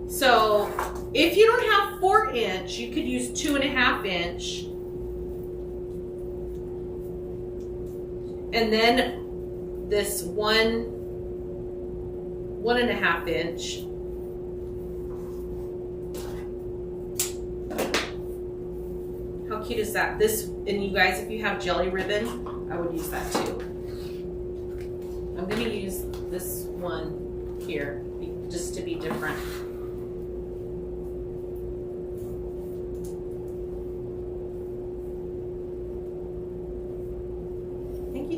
So if you don't have 4-inch, you could use 2.5 inch. And then this 1.5 inch. How cute is that? This, and you guys, if you have jelly ribbon, I would use that too. I'm gonna use this one here, just to be different.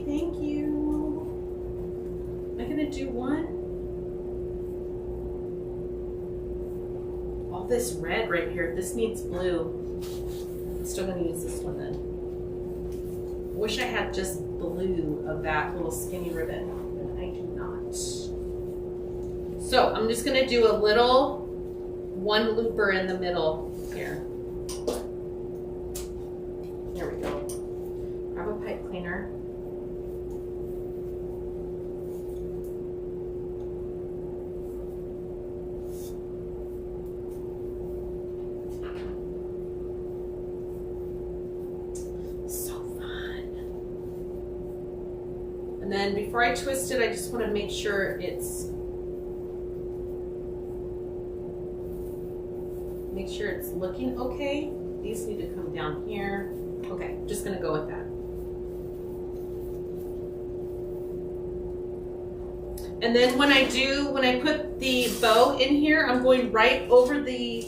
Thank you. Am I gonna do one? All this red right here, this needs blue. I'm still gonna use this one then. I wish I had just blue of that little skinny ribbon, but I do not. So I'm just gonna do a little one looper in the middle here. There we go. Grab a pipe cleaner. So fun. then before I twist it, I just want to make sure it's looking okay. These need to come down here. Okay, just gonna go with that. And then when I put the bow in here, I'm going right over the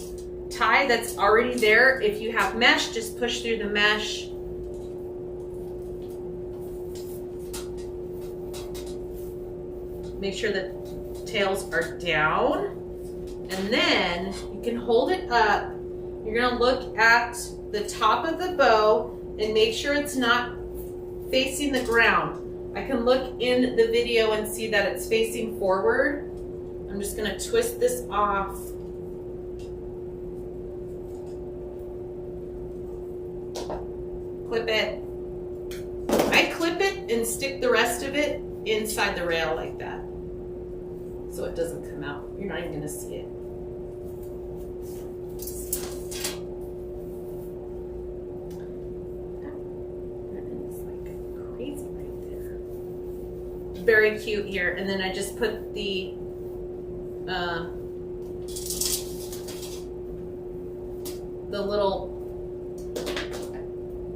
tie that's already there. If you have mesh, just push through the mesh. Make sure the tails are down. And then you can hold it up. You're gonna look at the top of the bow and make sure it's not facing the ground. I can look in the video and see that it's facing forward. I'm just gonna twist this off. Clip it. I clip it and stick the rest of it inside the rail like that, so it doesn't come out. You're not even gonna see it. Very cute here. And then I just put the little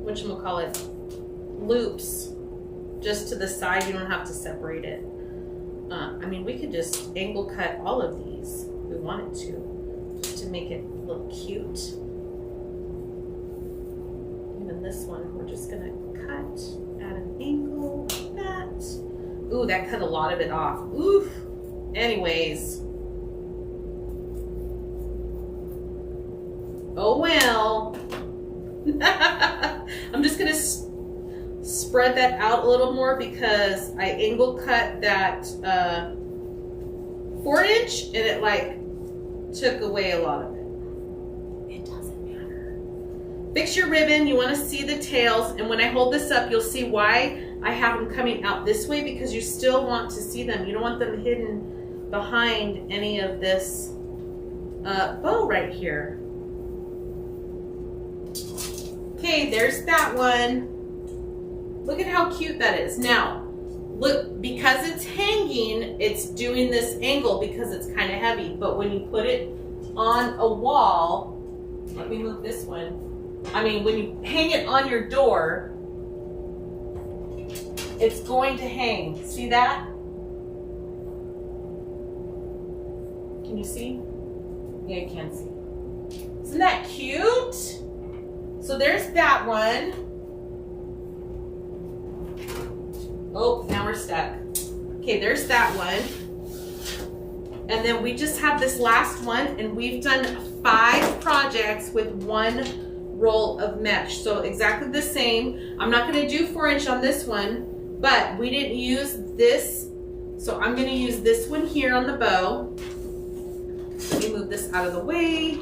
whatchamacallit loops just to the side. You don't have to separate it. I mean, we could just angle cut all of these if we wanted to, just to make it look cute. Even this one, we're just gonna cut at an angle like that. Ooh, that cut a lot of it off. Oof. Anyways. Oh well. I'm just gonna spread that out a little more because I angle cut that 4-inch and it like took away a lot of it. It doesn't matter. Fix your ribbon. You want to see the tails, and when I hold this up, you'll see why I have them coming out this way, because you still want to see them. You don't want them hidden behind any of this bow right here. Okay, there's that one. Look at how cute that is. Now, look, because it's hanging, it's doing this angle because it's kind of heavy. But when you put it on a wall, let me move this one. I mean, when you hang it on your door, it's going to hang. See that? Can you see? Yeah, you can see. Isn't that cute? So there's that one. Oh, now we're stuck. Okay, there's that one. And then we just have this last one, and we've done 5 projects with 1 roll of mesh. So exactly the same. I'm not gonna do 4-inch on this one, but we didn't use this, so I'm gonna use this one here on the bow. Let me move this out of the way.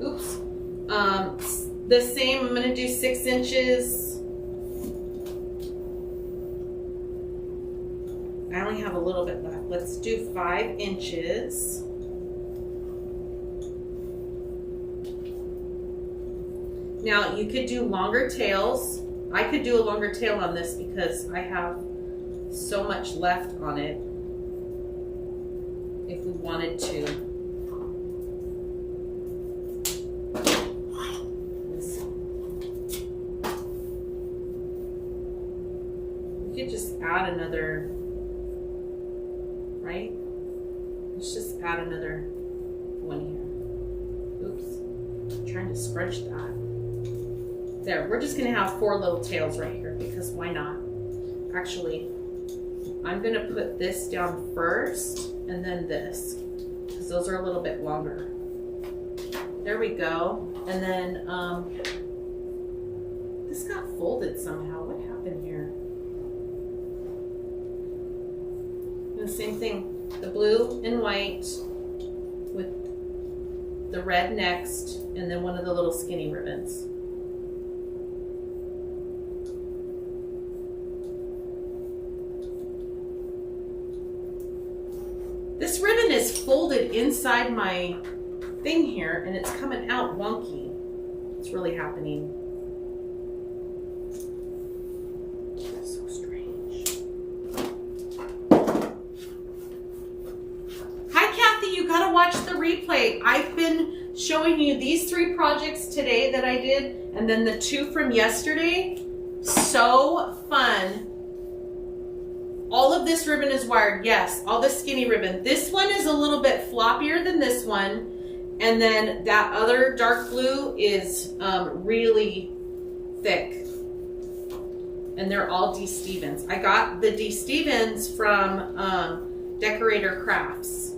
Oops. The same, I'm gonna do 6 inches. I only have a little bit left. Let's do 5 inches. Now you could do longer tails. I could do a longer tail on this because I have so much left on it if we wanted to. Let's see. We could just add another, right? Let's just add another one here. Oops, I'm trying to scrunch that. There, we're just gonna have 4 little tails right here because why not? Actually, I'm gonna put this down first and then this, because those are a little bit longer. There we go. And then this got folded somehow. What happened here? And the same thing, the blue and white with the red next, and then one of the little skinny ribbons. This ribbon is folded inside my thing here, and it's coming out wonky. It's really happening. So strange. you gotta watch the replay. I've been showing you these 3 projects today that I did, and then the 2 from yesterday. So fun. All of this ribbon is wired, yes, all the skinny ribbon. This one is a little bit floppier than this one, and then that other dark blue is really thick. And they're all D. Stevens. I got the D. Stevens from Decorator Crafts.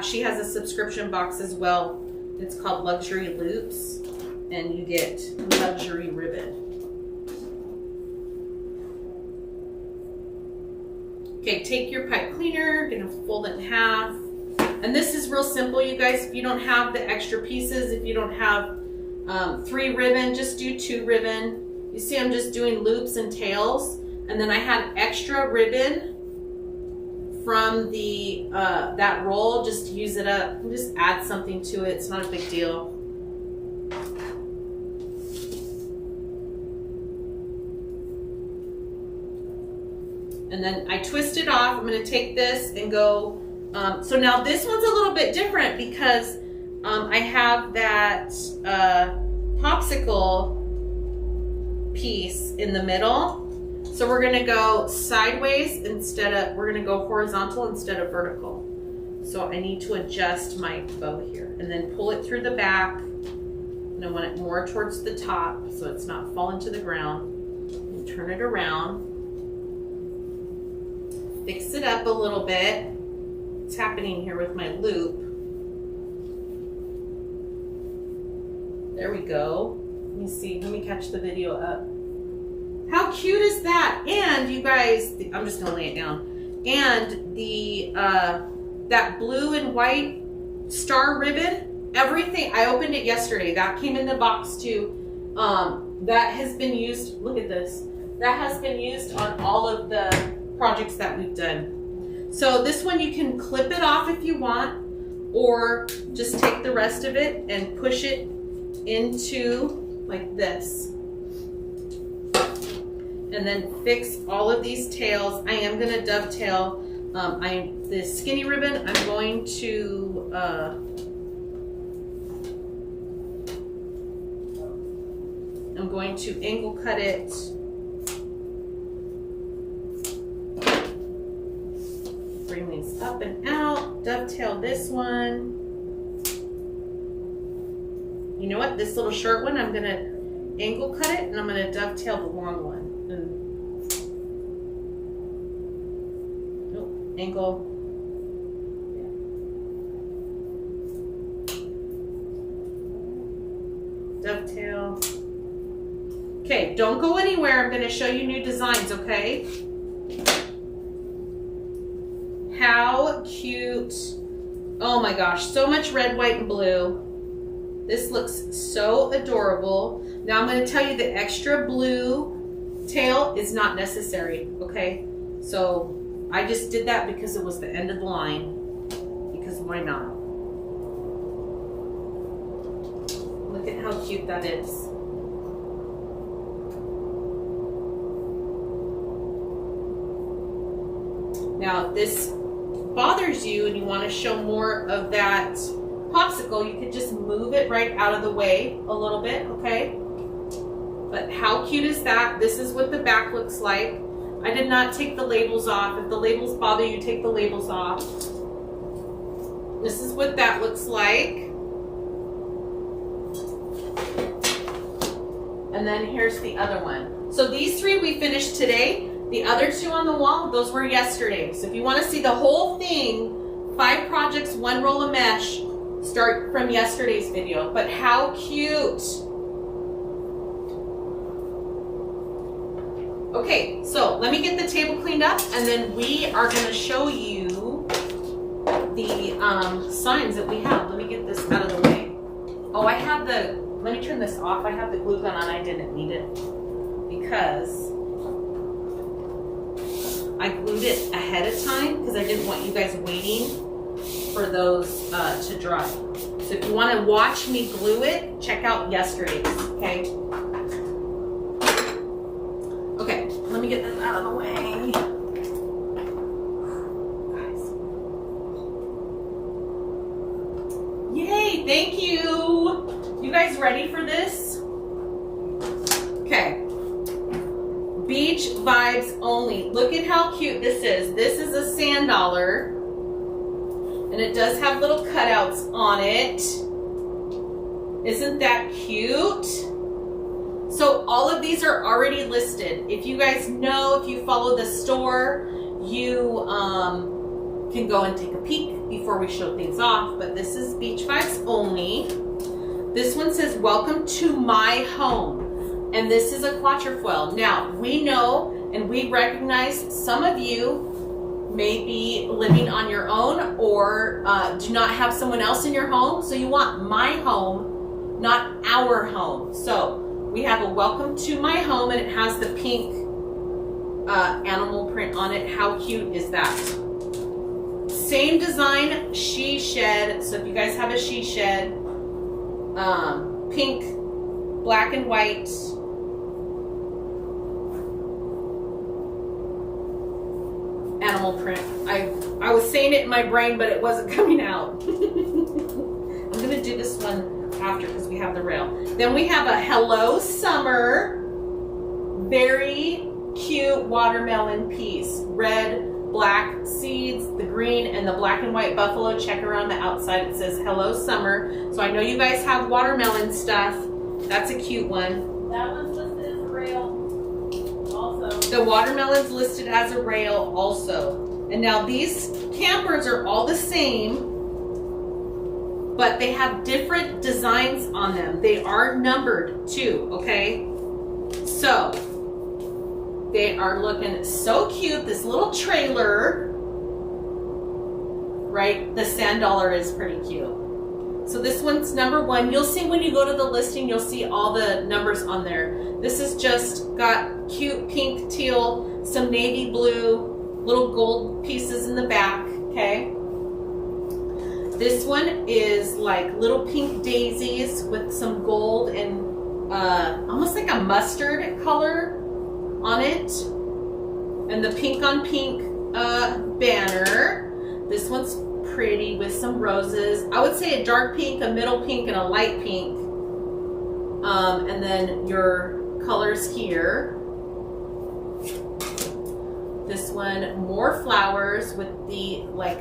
She has a subscription box as well. It's called Luxury Loops, and you get luxury ribbon. Okay, take your pipe cleaner, gonna fold it in half. And this is real simple, you guys. If you don't have the extra pieces, if you don't have 3 ribbon, just do 2 ribbon. You see I'm just doing loops and tails. And then I had extra ribbon from the that roll, just use it up. Just add something to it, it's not a big deal. And then I twist it off. I'm going to take this and go. So now this one's a little bit different because I have that popsicle piece in the middle. So we're going to go sideways we're going to go horizontal instead of vertical. So I need to adjust my bow here and then pull it through the back. And I want it more towards the top so it's not falling to the ground. And turn it around. Fix it up a little bit. What's happening here with my loop? There we go. Let me see. Let me catch the video up. How cute is that? And you guys, I'm just gonna lay it down. And the that blue and white star ribbon, everything. I opened it yesterday. That came in the box too. That has been used. Look at this. That has been used on all of the projects that we've done. So this one you can clip it off if you want, or just take the rest of it and push it into like this. And then fix all of these tails. I am going to dovetail. The skinny ribbon, I'm going to angle cut it. Bring these up and out, dovetail this one. You know what? This little short one, I'm gonna angle cut it and I'm gonna dovetail the long one. And angle. Yeah. Dovetail. Okay, don't go anywhere. I'm gonna show you new designs, okay? How cute. Oh my gosh, so much red, white, and blue. This looks so adorable. Now I'm going to tell you the extra blue tail is not necessary, okay? So I just did that because it was the end of the line. Because why not? Look at how cute that is. Now, if this bothers you and you want to show more of that popsicle, you could just move it right out of the way a little bit, okay? But how cute is that? This is what the back looks like. I did not take the labels off. If the labels bother you, take the labels off. This is what that looks like. And then here's the other one. So these 3 we finished today. The other 2 on the wall, those were yesterday. So if you want to see the whole thing, 5 projects, 1 roll of mesh, start from yesterday's video. But how cute. Okay, so let me get the table cleaned up and then we are going to show you the signs that we have. Let me get this out of the way. Oh, let me turn this off. I have the glue gun on. I didn't need it because I glued it ahead of time because I didn't want you guys waiting for those to dry. So if you want to watch me glue it, check out yesterday's, okay? Okay, let me get this out of the way. Guys. Thank you. You guys ready for this? Okay. Beach vibes only. Look at how cute this is. This is a sand dollar. And it does have little cutouts on it. Isn't that cute? So all of these are already listed. If you guys know, if you follow the store, you can go and take a peek before we show things off. But this is Beach Vibes Only. This one says, welcome to my home. And this is a quatrefoil. Now, we know and we recognize some of you may be living on your own or do not have someone else in your home. So you want my home, not our home. So we have a welcome to my home, and it has the pink animal print on it. How cute is that? Same design, she shed. So if you guys have a she shed, pink, black and white. Animal print. I was saying it in my brain, but it wasn't coming out. I'm gonna do this one after because we have the rail. Then we have a Hello Summer, very cute watermelon piece. Red, black seeds, the green, and the black and white buffalo checker on the outside. It says Hello Summer. So I know you guys have watermelon stuff. That's a cute one. That one's listed as a rail also. The watermelon's listed as a rail also. And now these campers are all the same, but they have different designs on them. They are numbered too, okay? So, they are looking so cute. This little trailer, right? The sand dollar is pretty cute. So this one's number 1. You'll see when you go to the listing, you'll see all the numbers on there. This is just got cute pink, teal, some navy blue, little gold pieces in the back, okay? This one is like little pink daisies with some gold and almost like a mustard color on it. And the pink on pink banner. This one's pretty with some roses. I would say a dark pink, a middle pink, and a light pink. And then your colors here. This one, more flowers with the like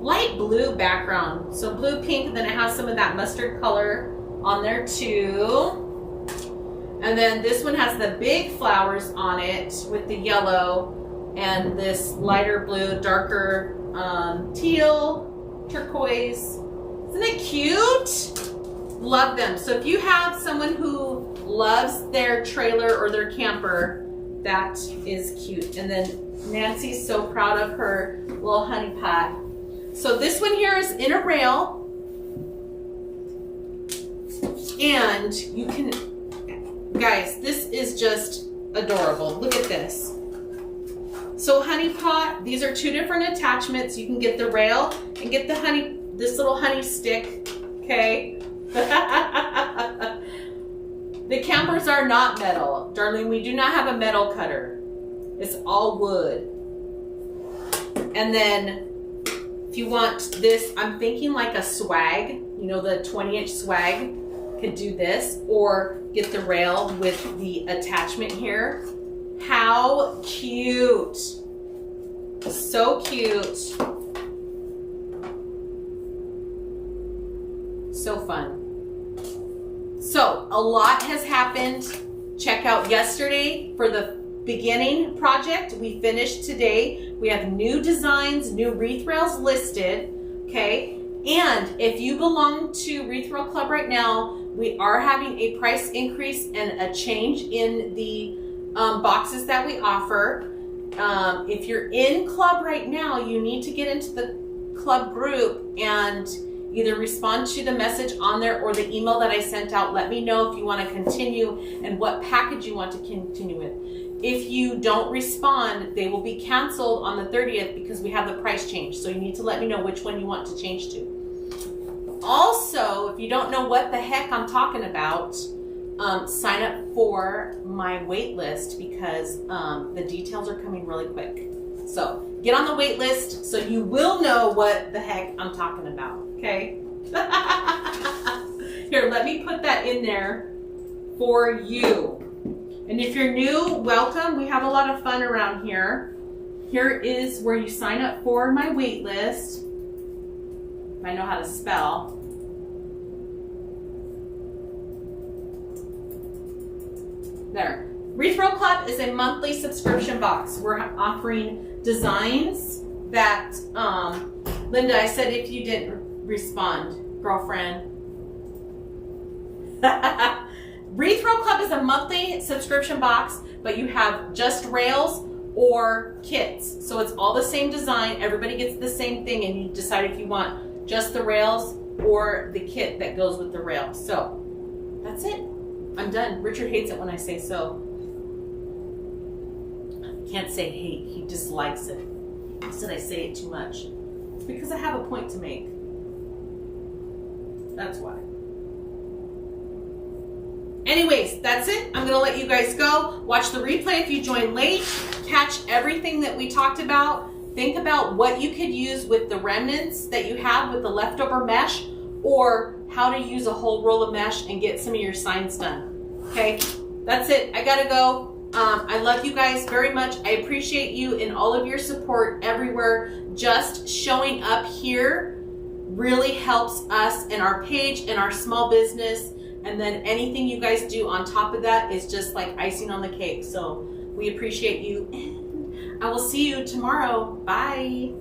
light blue background. So blue, pink, and then it has some of that mustard color on there too. And then this one has the big flowers on it with the yellow and this lighter blue, darker teal, turquoise. Isn't it cute? Love them. So if you have someone who loves their trailer or their camper, that is cute. And then Nancy's so proud of her little honey pot. So this one here is in a rail. And you can, guys, this is just adorable. Look at this. So honey pot, these are 2 different attachments. You can get the rail and get the honey, this little honey stick, okay? The campers are not metal. Darling, we do not have a metal cutter. It's all wood. And then if you want this, I'm thinking like a swag, you know, the 20-inch swag, could do this, or get the rail with the attachment here. How cute. So cute. So fun. So a lot has happened. Check out yesterday for the beginning project. We finished today. We have new designs, new wreath rails listed, okay? And if you belong to Wreath Rail Club right now, we are having a price increase and a change in the boxes that we offer. If you're in club right now, you need to get into the club group and either respond to the message on there or the email that I sent out. Let me know if you want to continue and what package you want to continue with. If you don't respond, they will be canceled on the 30th because we have the price change. So you need to let me know which one you want to change to. Also, if you don't know what the heck I'm talking about, sign up for my wait list because the details are coming really quick. So get on the wait list so you will know what the heck I'm talking about, okay? Here, let me put that in there for you. And if you're new, welcome. We have a lot of fun around here. Here is where you sign up for my wait list. If I know how to spell. There. Wreath Roll Club is a monthly subscription box. We're offering designs that, Linda, I said if you didn't respond, girlfriend. Wreath Roll Club is a monthly subscription box, but you have just rails or kits. So it's all the same design. Everybody gets the same thing, and you decide if you want just the rails or the kit that goes with the rails. So that's it. I'm done. Richard hates it when I say so. I can't say hate. He dislikes it. He said I say it too much. It's because I have a point to make. That's why. Anyways, that's it. I'm going to let you guys go. Watch the replay if you joined late. Catch everything that we talked about. Think about what you could use with the remnants that you have with the leftover mesh, or how to use a whole roll of mesh and get some of your signs done. Okay, that's it. I got to go. I love you guys very much. I appreciate you and all of your support everywhere. Just showing up here really helps us and our page and our small business. And then anything you guys do on top of that is just like icing on the cake. So we appreciate you. And I will see you tomorrow. Bye.